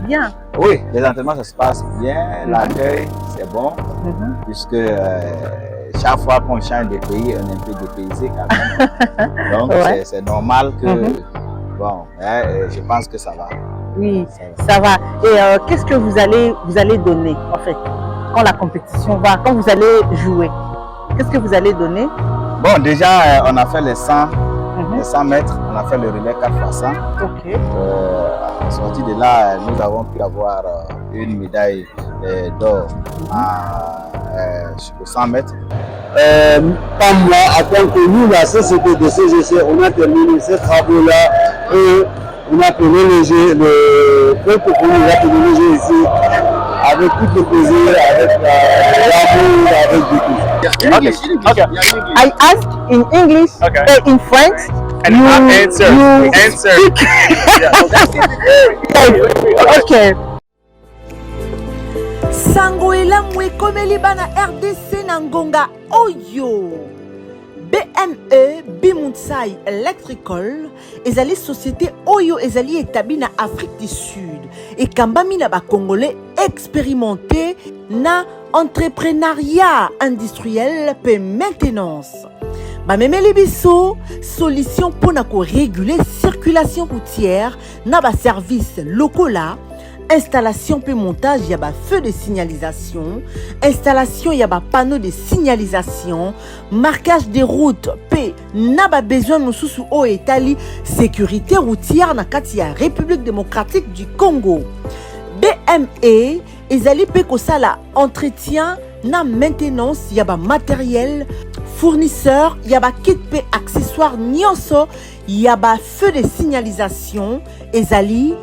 bien. Oui, les entraînements, ça se passe bien. L'accueil, c'est bon. Puisque chaque fois qu'on change de pays, on est un peu dépaysé quand même. Donc, c'est normal que... Bon, je pense que ça va. Oui, ça va. Et qu'est-ce que vous allez donner, en fait, quand la compétition va, quand vous allez jouer? Qu'est-ce que vous allez donner? Bon, déjà, on a fait les 100 mètres, on a fait le relais 4x100. Ok. À sortir de là, nous avons pu avoir une médaille d'or sur 100 mètres. Pas moi, en tant que nous, la société de CGC, on a terminé ces travaux-là et on a privilégié le peuple qu'on a privilégié ici avec tout le plaisir, avec l'amour, avec du tout. Okay. I ask in English, in French, and I answer. Okay. Sango elamu ekomeli bana RDC na ngonga oyo. BME Bimuntsai Electrical ezali société oyo ezali établie na Afrique du Sud et kambami na ba Congolais expérimentés na entrepreneuriat industriel pe maintenance. Ba memeli biso solution pour na ko réguler circulation routière na ba services locaux là. Installation puis montage, il y a un feu de signalisation. Installation, il y a un panneau de signalisation. Marquage des routes, puis n'a pas besoin de sous au Italie. Sécurité routière dans la République démocratique du Congo. BME, ils allaient payer ça là entretien, na maintenance, il y a un matériel. Fournisseur, il y a un kit pe accessoire nyonso, il y a un feu de signalisation. Ils allaient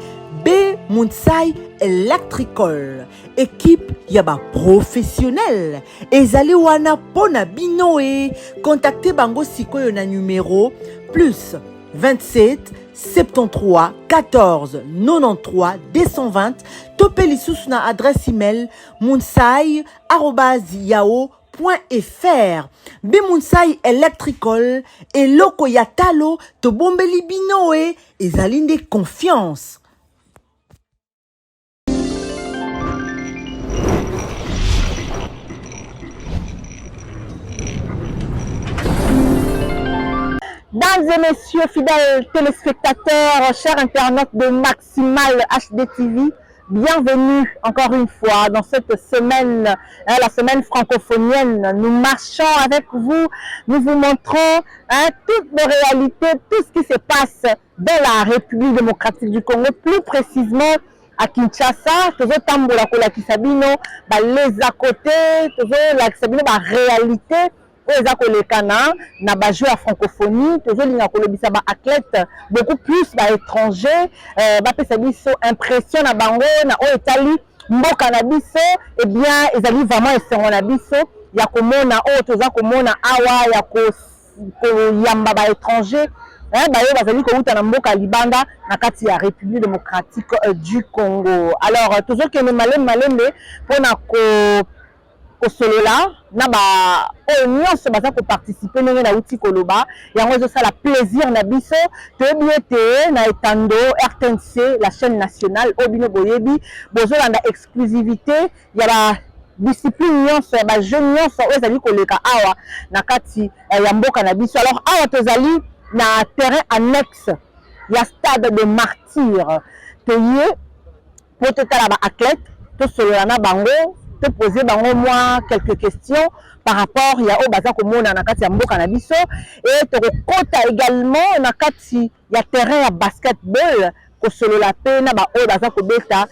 Bimuntsai Electrical. Équipe yaba professionnel. Ezali wana pona binoe. Contactez bango sikoyo na numéro plus 27 73 14 93 220. Topeli sous na adresse email munsai@yahoo.fr. Bimuntsai Electrical et loko yatalo to bombeli binoe ezali de confiance. Mesdames et messieurs, fidèles téléspectateurs, chers internautes de Maximal HD TV, bienvenue encore une fois dans cette semaine, la semaine francophonienne. Nous marchons avec vous, nous vous montrons toutes nos réalités, tout ce qui se passe dans la République démocratique du Congo, plus précisément à Kinshasa. Toujours tambola kola kisabino, les à côté, toujours la kisabino, réalité. Eza kolekana na ba joueur francophonie toujours linga kolobisa ba athlète beaucoup plus ba étranger ba pesa biso impression na bango na o etali mboka na biso et bien ezali vraiment esengo na biso ya komona o toza komona awa ya ko yamba ba étranger bayo bazali kouta na mboka libanda na kati ya République démocratique du Congo. Alors toujours que nous malembe pona ko solola na ba nyonso baza ko participer ndenge na uti koloba yango zo sala plaisir na biso to biete na etando RTNC la chaîne nationale obino boyebi bozo landa exclusivité ya ba discipline nyonso ya ba jeune nyonso ezali koleka awa na kati ya mboka na biso. Alors awa tozali na terrain annexe ya stade de Martyrs to ye po totala ba athlète to solola na bango te poser bango moi quelques questions par rapport ya o baza komona na kati ya mboka na biso et to kota également na kati ya terrain ya basketball ko solola pe na ba o baza ko beta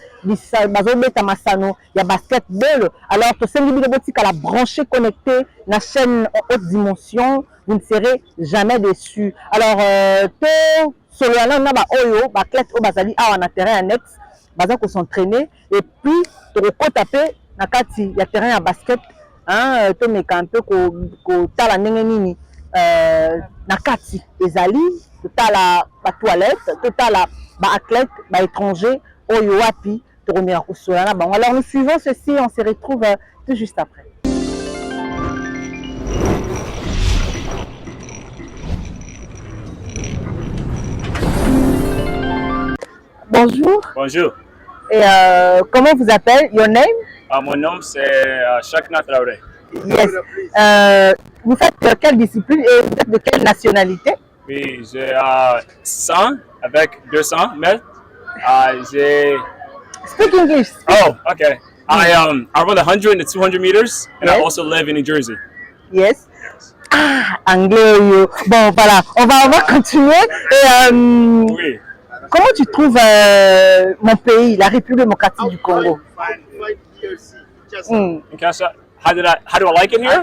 bazo beta masano ya basketball. Alors to sengi bino botika la brancher connecté na chaîne en haute dimension, vous ne serez jamais déçus. Alors to solola na ba oyo ba athlète o bazali awa na terrain annexe baza ko s'entraîner et puis to kota pe na kati ya terrain ya basket to meka un peu ko tala ndenge nini na kati ezali to tala ba toilette to tala ba athlète ba étranger oyo wapi to remera ko sola na bango. Alors nous suivons ceci, on se retrouve tout juste après. Bonjour. Bonjour. Et comment vous appelez? Your name? Mon nom, c'est Chakna Traoré. Yes. Vous faites quelle discipline et vous êtes de quelle nationalité? Oui, j'ai 100 avec 200 mètres. J'ai... Speak English. Oh, okay. I run 100 and 200 meters, and I also live in New Jersey. Yes. Ah, anglais. Bon, voilà. On va continuer. Et, Oui. comment tu trouves mon pays, la République démocratique du Congo? How do I like it here?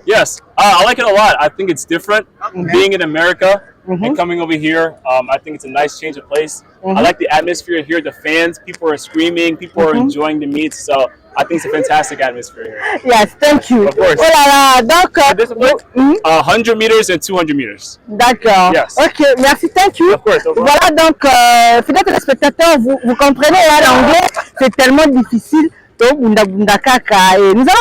Yes, I like it a lot. I think it's different. Being in America and coming over here, I think it's a nice change of place. I like the atmosphere here, the fans, people are screaming, people are enjoying the meets, so I think it's a fantastic atmosphere here. Yes, thank you. Of course. Oh là là, donc... 100 meters and 200 meters. D'accord. Yes. Ok, merci, thank you. Of course, of course. Voilà, donc, fidèles téléspectateurs, vous comprenez, hein, l'anglais, c'est tellement difficile. Et nous allons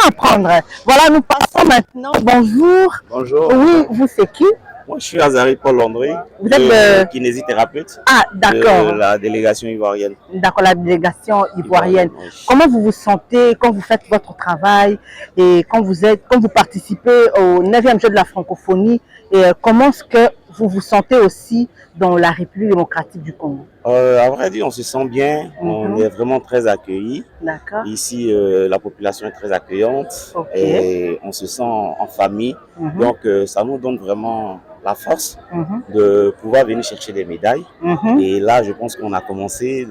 apprendre. Voilà, nous passons maintenant. Bonjour. Bonjour. Oui, vous c'est qui? Moi, je suis Azari Paul Landry, Vous êtes kinésithérapeute Ah, d'accord. de la délégation ivoirienne. D'accord, la délégation ivoirienne. Oui. Comment vous vous sentez quand vous faites votre travail et quand vous participez au 9e jeu de la francophonie et comment est-ce que vous vous sentez aussi dans la République démocratique du Congo? À vrai dire, on se sent bien, on est vraiment très accueillis. D'accord. Ici, la population est très accueillante et on se sent en famille. Donc, ça nous donne vraiment la force de pouvoir venir chercher des médailles. Et là, je pense qu'on a commencé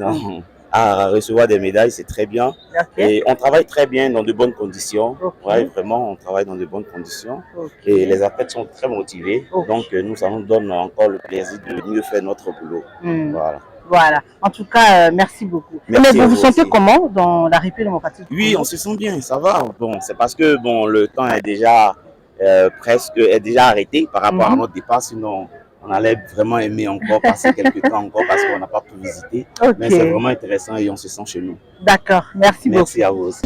à recevoir des médailles, c'est très bien. Et on travaille très bien dans de bonnes conditions. Ouais, vraiment, on travaille dans de bonnes conditions. Et les athlètes sont très motivés. Donc, nous, ça nous donne encore le plaisir de mieux faire notre boulot. Voilà. Voilà. En tout cas, merci beaucoup. Merci. Mais vous vous sentez comment dans la République démocratique du Congo? Oui, on se sent bien, ça va. Bon, c'est parce que bon, le temps est déjà déjà arrêté par rapport à notre départ. Sinon, on allait vraiment aimer encore passer quelques temps encore parce qu'on n'a pas pu visiter. Mais c'est vraiment intéressant et on se sent chez nous. D'accord, merci beaucoup. Merci à vous aussi.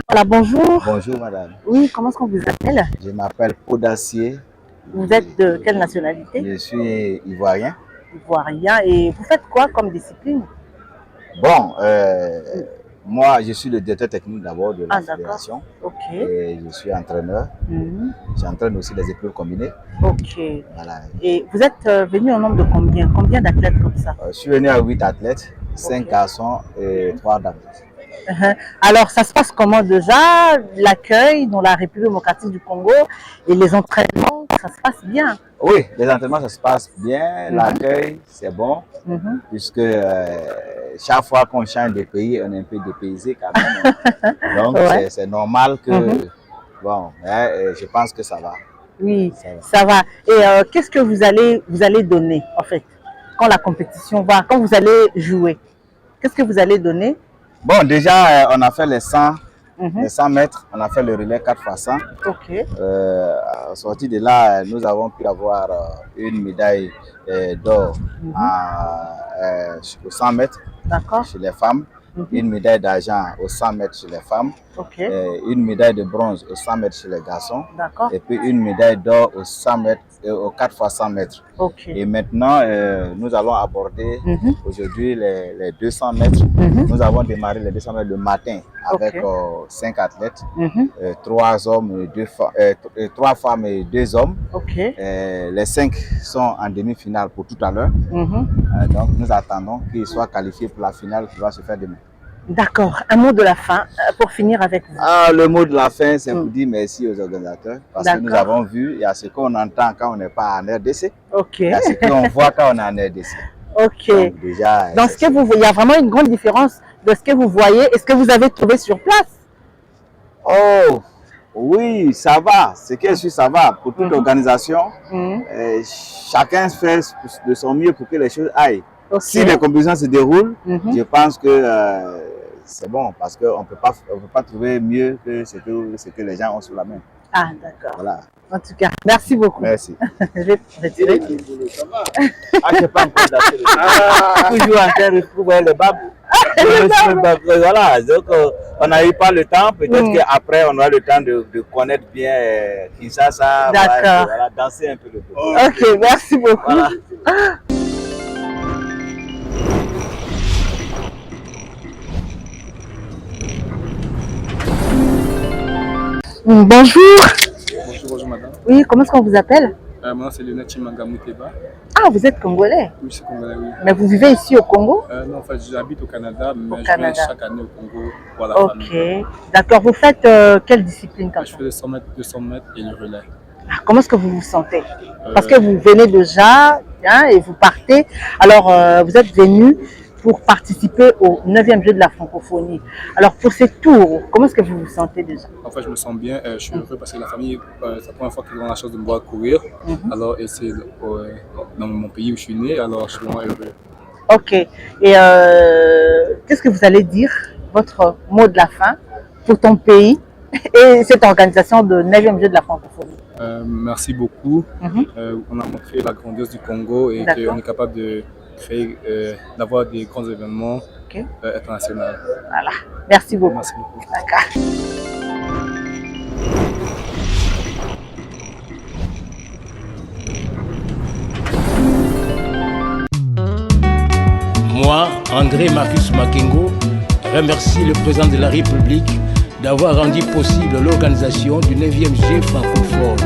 Voilà, bonjour. Bonjour madame. Oui, comment est-ce qu'on vous appelle? Je m'appelle Audacier. Vous êtes de quelle nationalité? Je suis ivoirien. Ivoirien. Et vous faites quoi comme discipline? Bon, moi je suis le directeur technique d'abord de la fédération. Ok. Et je suis entraîneur. J'entraîne aussi les épreuves combinées. Ok. Voilà. Et vous êtes venu au nombre de combien? Combien d'athlètes comme ça? Je suis venu à 8 athlètes, 5 garçons et 3 dames. Alors, ça se passe comment déjà, l'accueil dans la République démocratique du Congo et les entraînements, ça se passe bien? Oui, les entraînements, ça se passe bien. L'accueil, c'est bon, puisque chaque fois qu'on change de pays, on est un peu dépaysé quand même. Donc, c'est normal que, bon, je pense que ça va. Oui, ça va. Et qu'est-ce que vous allez donner, en fait, quand la compétition va, quand vous allez jouer? Qu'est-ce que vous allez donner? Bon, déjà, on a fait les 100 mètres, on a fait le relais 4x100. Ok. Sorti de là, nous avons pu avoir une médaille d'or au 100 mètres chez les femmes, une médaille d'argent au 100 mètres chez les femmes, une médaille de bronze au 100 mètres chez les garçons, et puis une médaille d'or au 100 mètres, au 4x100 mètres. Et maintenant, nous allons aborder aujourd'hui les 200 mètres. Nous avons démarré les 200 mètres le matin avec 5 athlètes, 3 femmes et 2 hommes. Les 5 sont en demi-finale pour tout à l'heure. Donc nous attendons qu'ils soient qualifiés pour la finale qui va se faire demain. D'accord. Un mot de la fin pour finir avec vous. Le mot de la fin, c'est pour dire merci aux organisateurs. Parce que nous avons vu, il y a ce qu'on entend quand on n'est pas en RDC. Il y a ce qu'on voit quand on est en RDC. Donc, déjà, dans ce que vous voyez, il y a vraiment une grande différence de ce que vous voyez et ce que vous avez trouvé sur place. Oh, oui, ça va. Ce que je suis, ça va. Pour toute organisation, chacun fait de son mieux pour que les choses aillent. Si les compétitions se déroulent, je pense que c'est bon parce qu'on ne peut pas trouver mieux que ce que les gens ont sous la main. Ah, d'accord. Voilà. En tout cas, merci beaucoup. Merci. Je vais retirer. Je n'ai pas encore daté. Toujours en train de trouver le babou. Voilà, donc on n'a eu pas le temps. Peut-être qu'après, on aura le temps de connaître bien Kinshasa. D'accord. Voilà, danser un peu le peu. Ok, merci beaucoup. Voilà. Bonjour. Bonjour madame. Oui, comment est-ce qu'on vous appelle? Moi c'est Lionel Chimanga Mouteba. Ah, vous êtes congolais? Oui, c'est congolais, oui. Mais vous vivez ici au Congo? Non, en fait, j'habite au Canada, mais je Canada. viens chaque année au Congo pour la famille. Ok, d'accord. Vous faites quelle discipline comme Je ça? fais les 100 mètres, 200 mètres et le relais. Ah, comment est-ce que vous vous sentez? Parce que vous venez déjà hein, et vous partez. Alors, vous êtes venu pour participer au 9e jeu de la francophonie. Alors, pour ces tours, comment est-ce que vous vous sentez déjà? En fait, je me sens bien, je suis heureux parce que la famille, c'est la première fois qu'ils ont la chance de me voir courir. Alors, et c'est dans mon pays où je suis né, alors je suis vraiment heureux. Ok. Et qu'est-ce que vous allez dire, votre mot de la fin pour ton pays et cette organisation de 9e jeu de la francophonie? Merci beaucoup. On a montré la grandeur du Congo et qu'on est capable de créer, d'avoir des grands événements internationaux. Voilà. Merci beaucoup. Merci beaucoup. D'accord. Moi, André Marcus Makengo, remercie le président de la République d'avoir rendu possible l'organisation du 9e G francophone.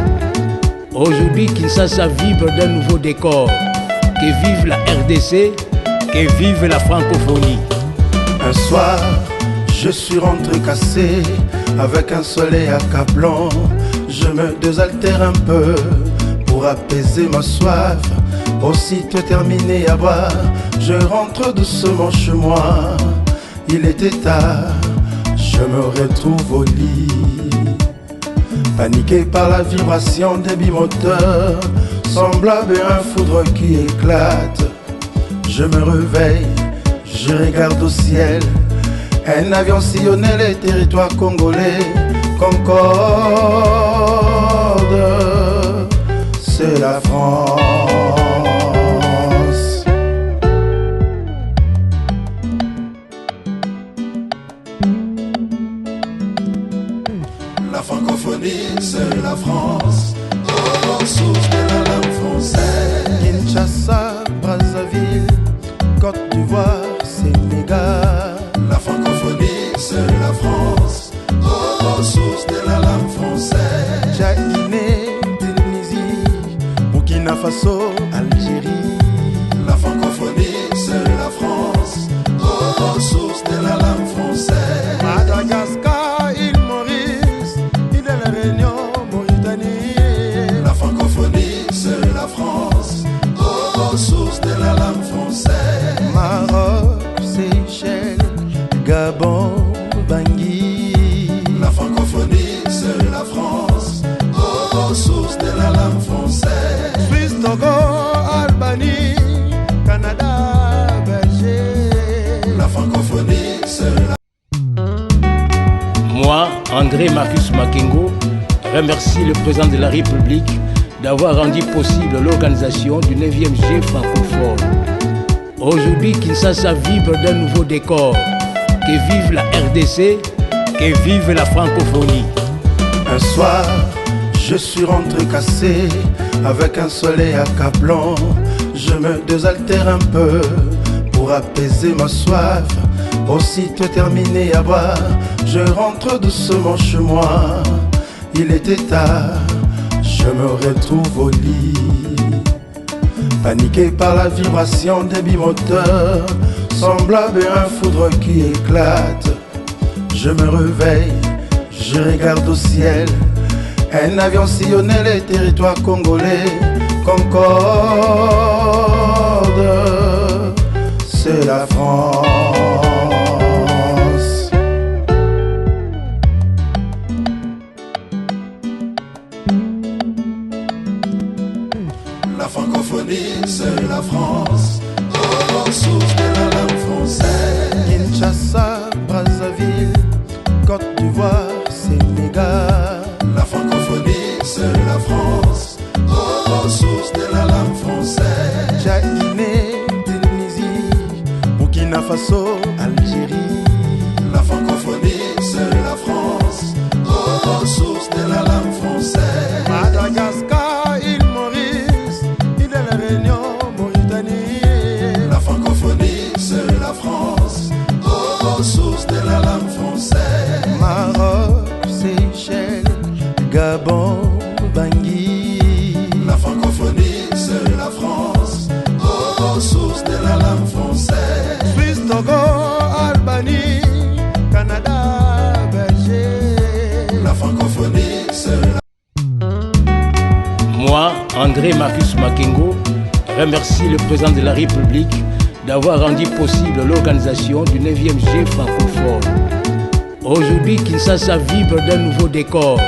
Aujourd'hui, Kinshasa vibre d'un nouveau décor. Que vive la RDC, que vive la francophonie. Un soir, je suis rentré cassé, avec un soleil accablant. Je me désaltère un peu pour apaiser ma soif. Aussitôt terminé à boire, je rentre doucement chez moi. Il était tard, je me retrouve au lit, paniqué par la vibration des bimoteurs, semblable à un foudre qui éclate. Je me réveille, je regarde au ciel, un avion sillonnait les territoires congolais. Concorde, c'est la France. La francophonie, c'est la France, oh, source de la langue française. Kinshasa, Brazzaville, Côte d'Ivoire, Sénégal. La francophonie, c'est la France, oh, source de la langue française. Tchad, Guinée, Tunisie, Burkina Faso, Algérie. La francophonie, c'est la France, oh, source de la langue française. Madagascar, île Maurice, île de la Réunion, Mauritanie. La francophonie, c'est la France, oh, source de la langue française. Maroc, Seychelles, Gabon, Bangui. La francophonie, c'est la France, oh, source de la langue française. Suisse, Togo, Albanie, Canada, Belgique. La francophonie, c'est la... Moi, André Marcus Makengo, remercie le président de la République d'avoir rendu possible l'organisation du 9e G francophone. Aujourd'hui, Kinshasa vibre d'un nouveau décor. Que vive la RDC, que vive la francophonie. Un soir, je suis rentré cassé, avec un soleil accablant. Je me désaltère un peu pour apaiser ma soif. Aussitôt terminé à boire, je rentre doucement chez moi. Il était tard, je me retrouve au lit, paniqué par la vibration des bimoteurs, semblable à un foudre qui éclate. Je me réveille, je regarde au ciel, un avion sillonnait les territoires congolais. Concorde, c'est la France. La francophonie, c'est la France, oh, source de la langue française. Kinshasa, Brazzaville, Côte d'Ivoire, Sénégal. La francophonie, c'est la France, oh, source de la langue française. Tchad, Guinée, Tunisie, Burkina Faso, Algérie. Bangui. La francophonie, c'est la France, aux sources de la langue française. Suisse, Togo, Albanie, Canada, Belgique. La francophonie, c'est la... Moi, André Marcus Makengo, remercie le président de la République d'avoir rendu possible l'organisation du 9e G francophone. Aujourd'hui, Kinshasa vibre d'un nouveau décor.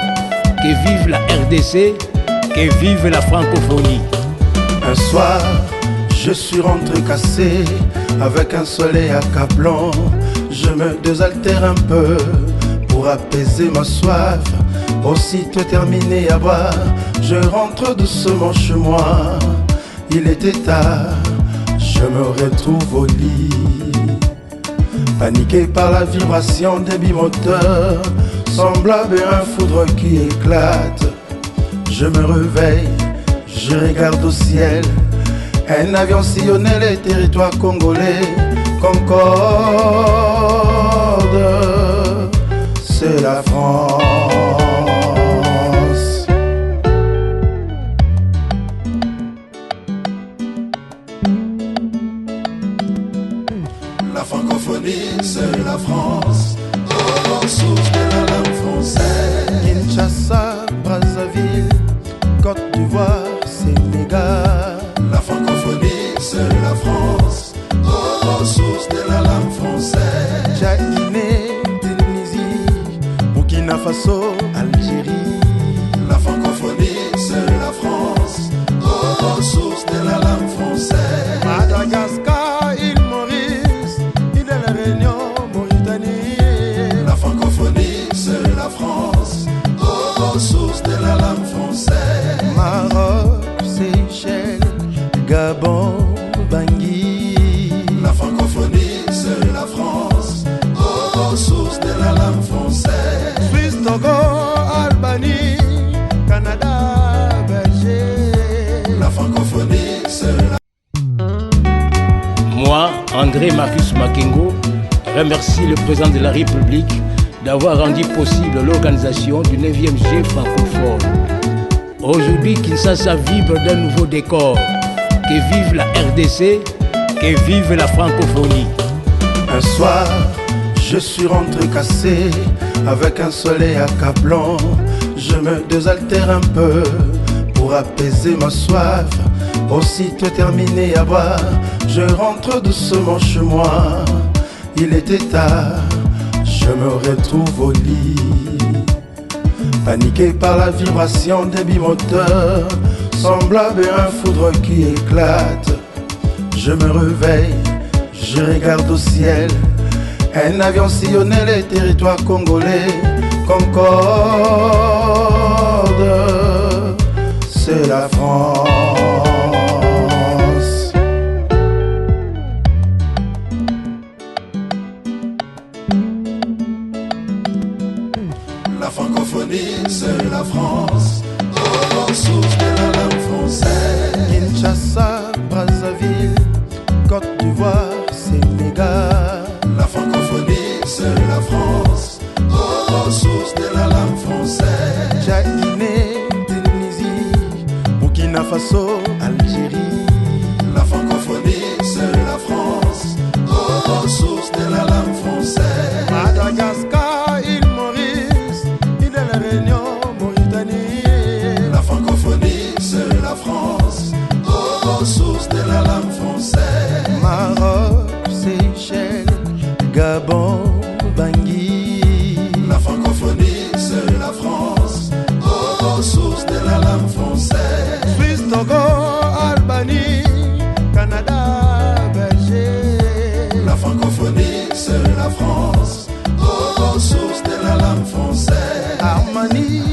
Que vive la RDC, que vive la francophonie. Un soir, je suis rentré cassé, avec un soleil accablant. Je me désaltère un peu pour apaiser ma soif. Aussitôt terminé à boire, je rentre doucement chez moi. Il était tard, je me retrouve au lit, paniqué par la vibration des bimoteurs, semblable à un foudre qui éclate. Je me réveille, je regarde au ciel, un avion sillonnait les territoires congolais. Concorde, c'est la France. La francophonie, c'est la France, aux sources de la langue française. Kinshasa, Brazzaville, Côte d'Ivoire, Sénégal. La francophonie, c'est la France, aux sources de la langue française. Tchad, Guinée, Tunisie, Burkina Faso, Algérie. La francophonie, c'est la France, aux sources de la langue française. Madagascar, île Maurice, île de la Réunion, Mauritanie. La francophonie, c'est la France, aux sources de la langue française. Maroc, Seychelles, Gabon, Bangui. La francophonie, c'est la France, aux sources de la langue française. Suisse, Togo, Albanie, Canada, Belgique. La francophonie, c'est la... Moi, André Marcus Makengo, remercie le président de la République d'avoir rendu possible l'organisation du 9e G francophone. Aujourd'hui, Kinshasa vibre d'un nouveau décor. Que vive la RDC, que vive la francophonie. Un soir, je suis rentré cassé, avec un soleil accablant. Je me désaltère un peu pour apaiser ma soif. Aussitôt terminé à boire, je rentre doucement chez moi. Il était tard, je me retrouve au lit, paniqué par la vibration des bimoteurs, semblable à un foudre qui éclate. Je me réveille, je regarde au ciel, un avion sillonnait les territoires congolais. Concorde, c'est la France. La francophonie, c'est la France, aux sources de la langue française. Kinshasa, Brazzaville, Côte d'Ivoire, Sénégal. La francophonie, c'est la France, aux sources de la langue française. Tchad, Guinée, Tunisie, Burkina Faso, Algérie. La francophonie, c'est la France, aux sources de la langue française. Madagascar, île Maurice, île de la Réunion, Mauritanie. La francophonie, c'est la France, aux sources de la langue française. Maroc, Seychelles, Gabon, Bangui. La francophonie, c'est la France, aux sources de la langue française. Suisse, Togo, Albanie, Canada, Belgique. La francophonie, c'est la France, aux sources de la langue française. Harmonie.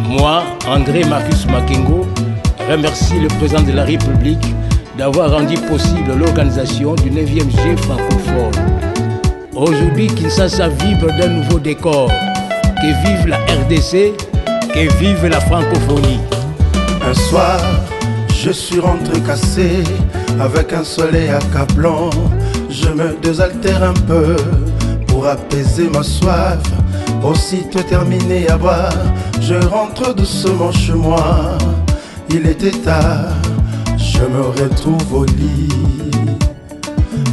Moi, André Marcus Makengo, remercie le président de la République d'avoir rendu possible l'organisation du 9e G francophone. Aujourd'hui, Kinshasa vibre d'un nouveau décor. Que vive la RDC, que vive la francophonie. Un soir, je suis rentré cassé, avec un soleil accablant. Je me désaltère un peu pour apaiser ma soif. Aussitôt terminé à boire, je rentre doucement chez moi. Il était tard, je me retrouve au lit,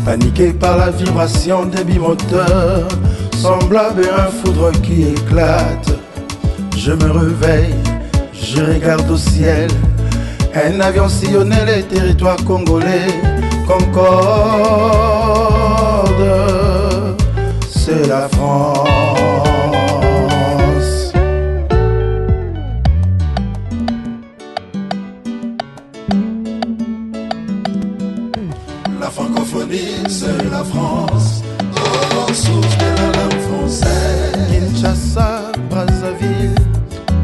paniqué par la vibration des bimoteurs, semblable à un foudre qui éclate. Je me réveille, je regarde au ciel, un avion sillonnait les territoires congolais. Concorde, c'est la France. La francophonie, c'est la France, oh, source de la langue française. Kinshasa, Brazzaville,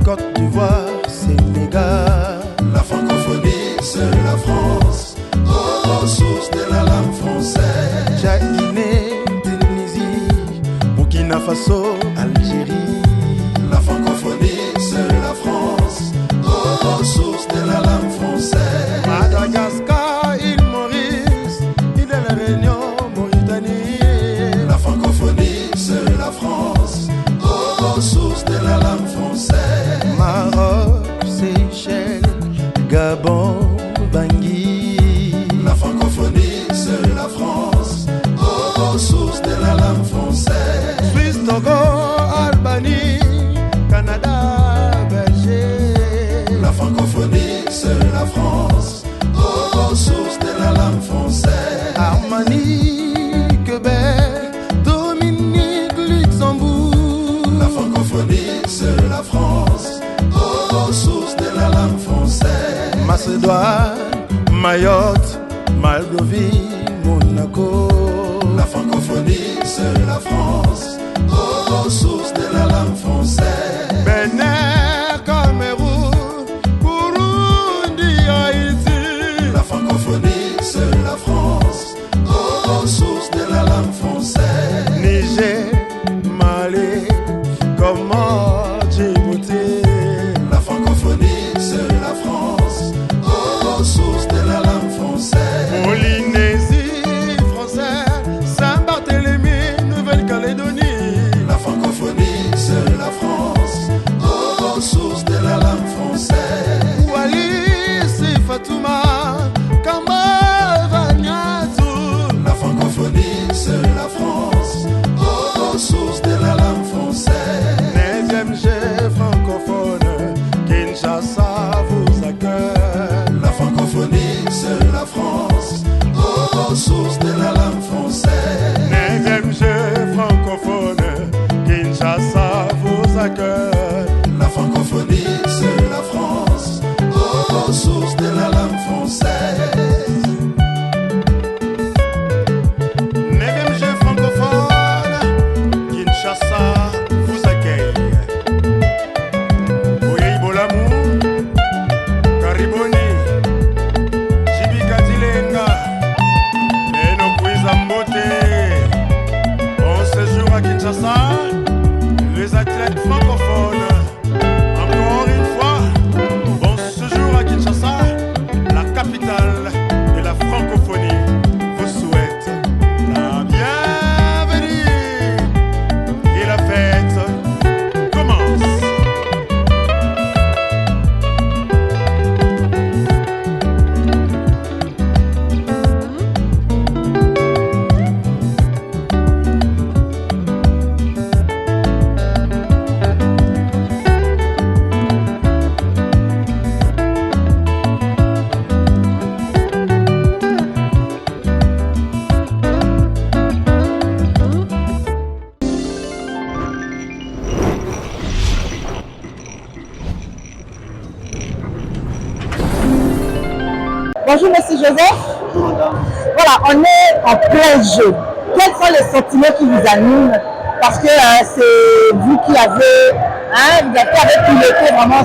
Côte d'Ivoire, Sénégal. La francophonie, c'est la France, oh, source de la langue française. Tchad, Guinée, Tunisie, Burkina Faso, Algérie. La francophonie, c'est la France, oh, source de la langue française. Madagascar, île Maurice, île de la Réunion, Mauritanie. La francophonie, c'est la France, oh, source de la langue française. Maroc, Seychelles, Gabon, Bangui. La francophonie, c'est la France, oh, source de la langue française. Suisse, Togo, Albanie, Canada, Belgique. La francophonie, c'est la France, oh, source de la langue française. Armanie, Québec, Dominique, Luxembourg. La francophonie, c'est la France, oh, source de la langue française. Macédoine, Mayotte, Moldavie, Monaco. La francophonie, c'est la France, oh, source de la langue française. Bénin, Cameroun, Burundi, Haïti. La francophonie, c'est la France, oh, source de la langue française. Niger, Mali, Comores, Djibouti. La francophonie, c'est la France, oh, source de la langue française. Polynésie française, Saint-Barthélemy, Nouvelle-Calédonie. La francophonie, c'est la France, Bonjour, monsieur Joseph. Voilà, on est en plein jeu. Quels sont les sentiments qui vous animent? Parce que c'est vous qui avez, vous avez piloté vraiment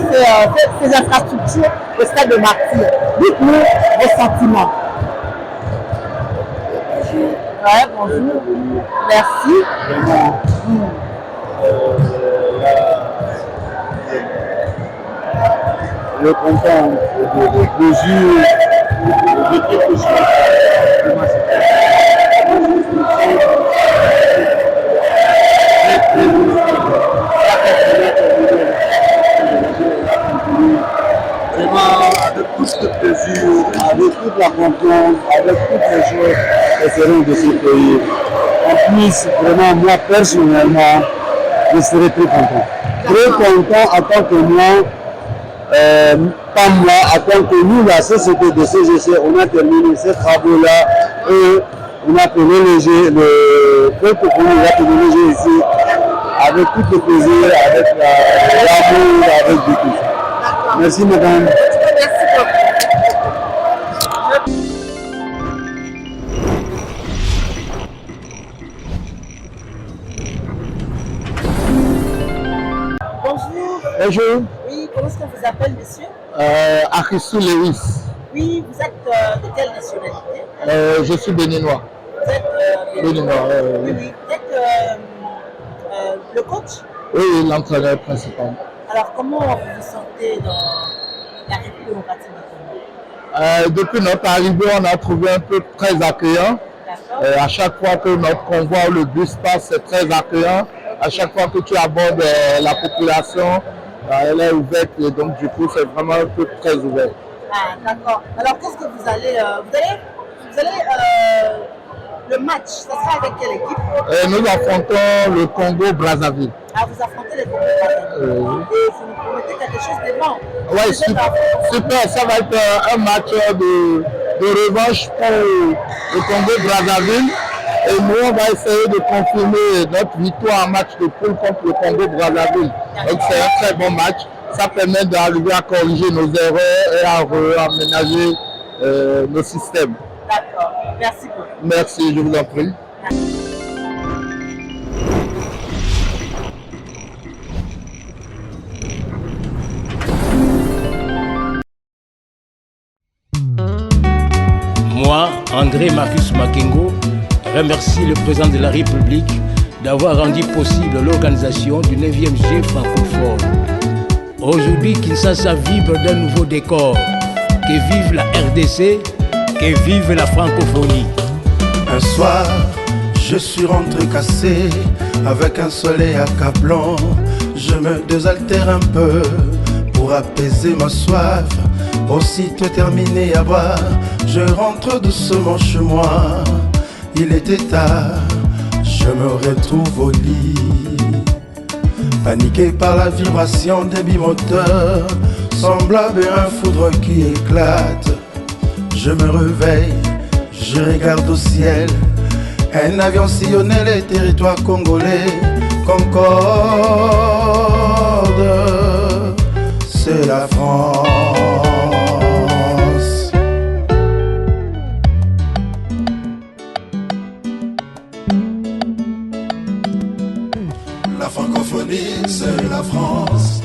ces infrastructures au stade de Martyrs. Dites-nous vos sentiments. Ouais, bonjour. Merci. Le content de mesures de quelque chose. Vraiment avec plus de plaisir, avec toute la confiance, avec toutes les choses qui seront de ce pays. En plus, vraiment, moi personnellement, je serai très content. Très content en tant que moi. Pas moi, en tant que nous, la société de CGC, on a terminé ces travaux-là et on a prolongé le peuple qu'on a prolongé ici avec tout le plaisir, avec l'amour, avec du tout. Merci madame. Merci beaucoup. Bonjour. Bonjour. Oui, comment est-ce qu'on vous appelle, monsieur? Arissou Lewis. Oui, vous êtes de quelle nationalité? Je suis béninois. Vous êtes Béninois. oui, oui. Vous êtes le coach? Oui, l'entraîneur principal. Alors, comment vous vous sentez dans la République démocratique du Congo? Depuis notre arrivée, on a trouvé un peu très accueillant. À chaque fois que notre convoi ou le bus passe, c'est très accueillant. À chaque fois que tu abordes la population, elle est ouverte et donc du coup c'est vraiment un peu très ouvert. Ah, d'accord. Alors qu'est-ce que vous allez le match, ça sera avec quelle équipe? Nous affrontons le Congo-Brazzaville. Ah, vous affrontez le Congo-Brazzaville. Et vous nous promettez quelque chose de bon. Oui, super, ça va être un match de revanche pour le Congo-Brazzaville. Et nous, on va essayer de confirmer notre victoire en match de poule contre le Congo-Brazzaville. Donc c'est un très bon match. Ça permet d'arriver à corriger nos erreurs et à aménager nos systèmes. D'accord. Merci beaucoup. Merci, je vous en prie. Moi, André Marcus Makengo, remercie le président de la République d'avoir rendu possible l'organisation du 9e G francophone. Aujourd'hui, Kinshasa vibre d'un nouveau décor. Que vive la RDC, que vive la francophonie. Un soir, je suis rentré cassé, avec un soleil accablant. Je me désaltère un peu pour apaiser ma soif. Aussitôt terminé à boire, je rentre doucement chez moi. Il était tard, je me retrouve au lit, paniqué par la vibration des bimoteurs, semblable à un foudre qui éclate. Je me réveille, je regarde au ciel, un avion sillonnait les territoires congolais. Concorde, c'est la France. La francophonie, c'est la France,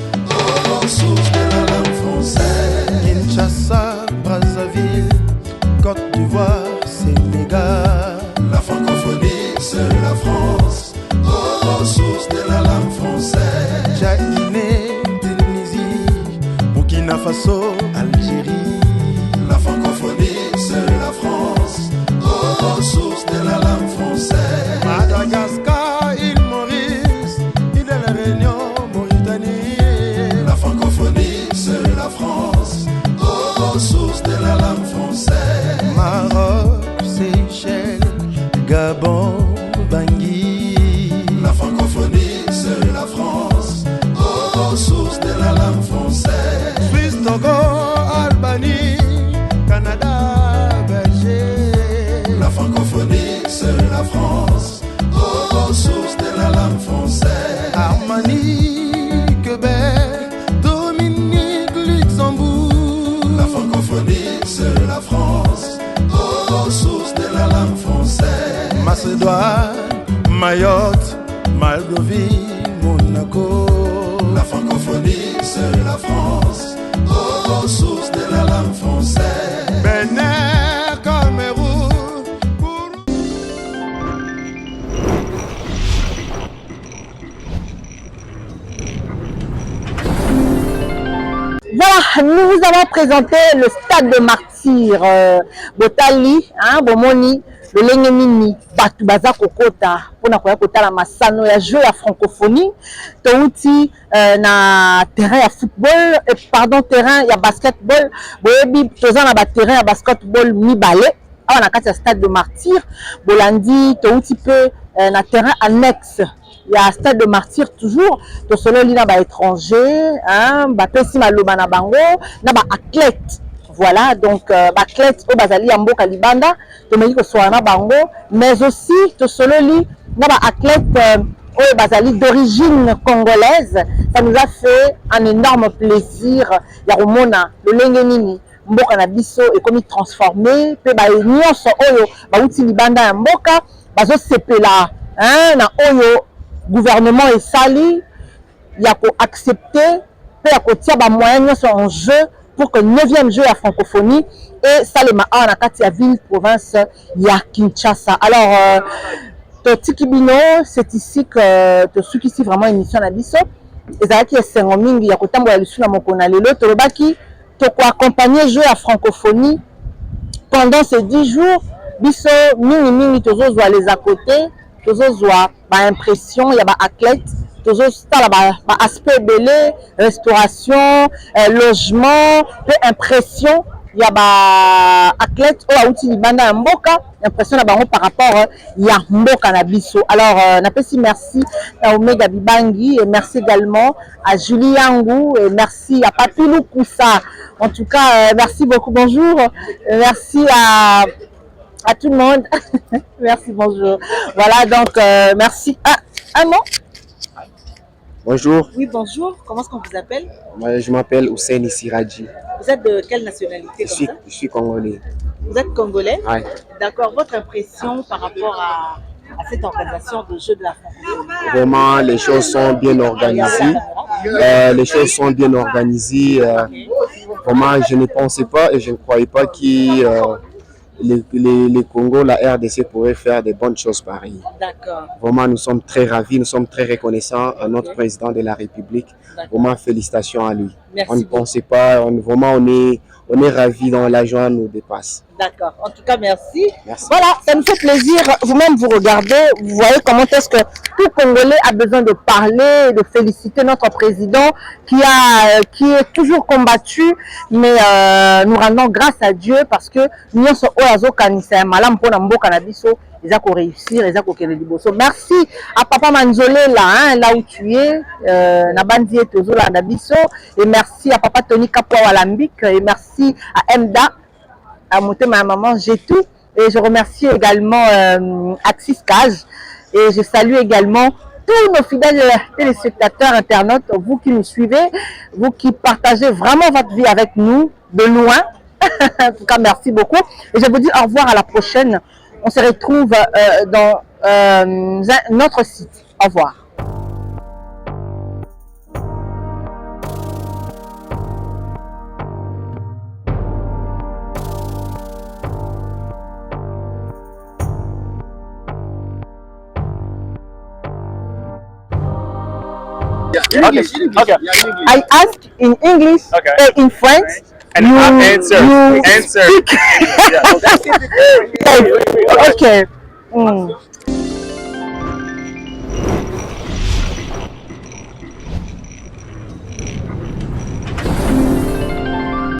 source de la langue française. Kinshasa, Brazzaville, Côte d'Ivoire, Sénégal. La francophonie, c'est la France, source de la langue française. Guinée, Tunisie, Burkina Faso, Algérie. La francophonie, c'est la France, source de la langue française. Madagascar, île Maurice, île de la Réunion, Mauritanie. La francophonie, c'est la France, source de la langue française. Maroc, Seychelles, Gabon, Bangui. La francophonie, c'est la France, source de la langue française. Suisse, Togo, Albanie, Canada, Belgique. La francophonie, c'est la France, source de la langue française. Armanie, Québec, Dominique, Luxembourg. La francophonie, c'est la France, Macédoine, Mayotte, Moldavie, Monaco. La francophonie, c'est la France, aux sources de la langue française. Bénin, Cameroun. Voilà, nous vous avons présenté le stade de martyrs Botali, Bomoni, le Lengenini, Batu Baza Kokota, pour na kota la Masano, ya jeu la francophonie, touti na terrain ya football, pardon, terrain ya basketball, boyebi tozana ba terrain ya basketball mibale, awa na kati ya stade de martyrs, bolandi touti peu na terrain annexe. Il y a un stade de martyrs toujours, to solo li na ba étranger, ba pesi maloba na bango, na ba athlète. Voilà, donc athlète au bazali ya mboka libanda, to meki ko soana bango, mais aussi to solo li na ba athlète au bazali d'origine congolaise. Ça nous a fait un énorme plaisir. Ya romona le lengenini mboka na biso et comme transformé, pe ba nyonso oyo ba uti libanda ya mboka, bazo sepela, na oyo gouvernement et sali, il y a qu'à accepter, il y a qu'à tirer des moyens en jeu pour que le 9e jeu à francophonie et ça les m'a en la ville province il y a Kinshasa. Alors Tikibino, c'est ici que ceux qui sont vraiment émission à Bisso et ça qui est Sengoming, il y a qu'à tambour le suna mokona lelo tolobaki to ko accompagner jeu à francophonie pendant ces 10 jours. Bisso mingi tozo zo les à côté. Toujours impression, il y a des athlètes, toujours aspect belé, restauration, logement, impression, il y a des athlètes au outil libanda mboka, impression par rapport il y a mboka na biso. Alors merci à Omega Bibangi et merci également à Julie Yangou et merci à Papilou Koussa. En tout cas, merci beaucoup, bonjour. Merci à tout le monde. Merci, bonjour. Voilà, donc, merci. Non? Bonjour. Oui, bonjour. Comment est-ce qu'on vous appelle? Moi, je m'appelle Hussein Siraji. Vous êtes de quelle nationalité Je suis congolais. Vous êtes congolais? Oui. D'accord. Votre impression par rapport à cette organisation de jeux de la francophonie? Vraiment, les choses sont bien organisées. Les choses sont bien organisées. Vraiment, je ne pensais pas et je ne croyais pas que les Congo, la RDC pourrait faire des bonnes choses pareilles. D'accord. Vraiment, nous sommes très ravis, nous sommes très reconnaissants à notre président de la République. Vraiment, félicitations à lui. Merci on ne pensait pas, vraiment, on est ravis, dans la joie nous dépasse. D'accord. En tout cas, merci. Merci. Voilà, ça nous fait plaisir. Vous-même, vous regardez, vous voyez comment est-ce que tout Congolais a besoin de parler, de féliciter notre président qui est toujours combattu, mais nous rendons grâce à Dieu parce que nous sommes au Kanisa, malam pour Nambo Kanabiso, ils ont réussir, ils ont merci à Papa Manzolé là où tu es, Nabandi et Tozo là Nabiso, et merci à Papa Tony Kapwa Walambik, et merci à Mda. À monter ma maman, j'ai tout. Et je remercie également Axis Cage. Et je salue également tous nos fidèles téléspectateurs, internautes, vous qui nous suivez, vous qui partagez vraiment votre vie avec nous, de loin. En tout cas, merci beaucoup. Et je vous dis au revoir à la prochaine. On se retrouve dans notre site. Au revoir. Okay. I ask in English, in French, and I'll answer. Speak. Yeah. Okay.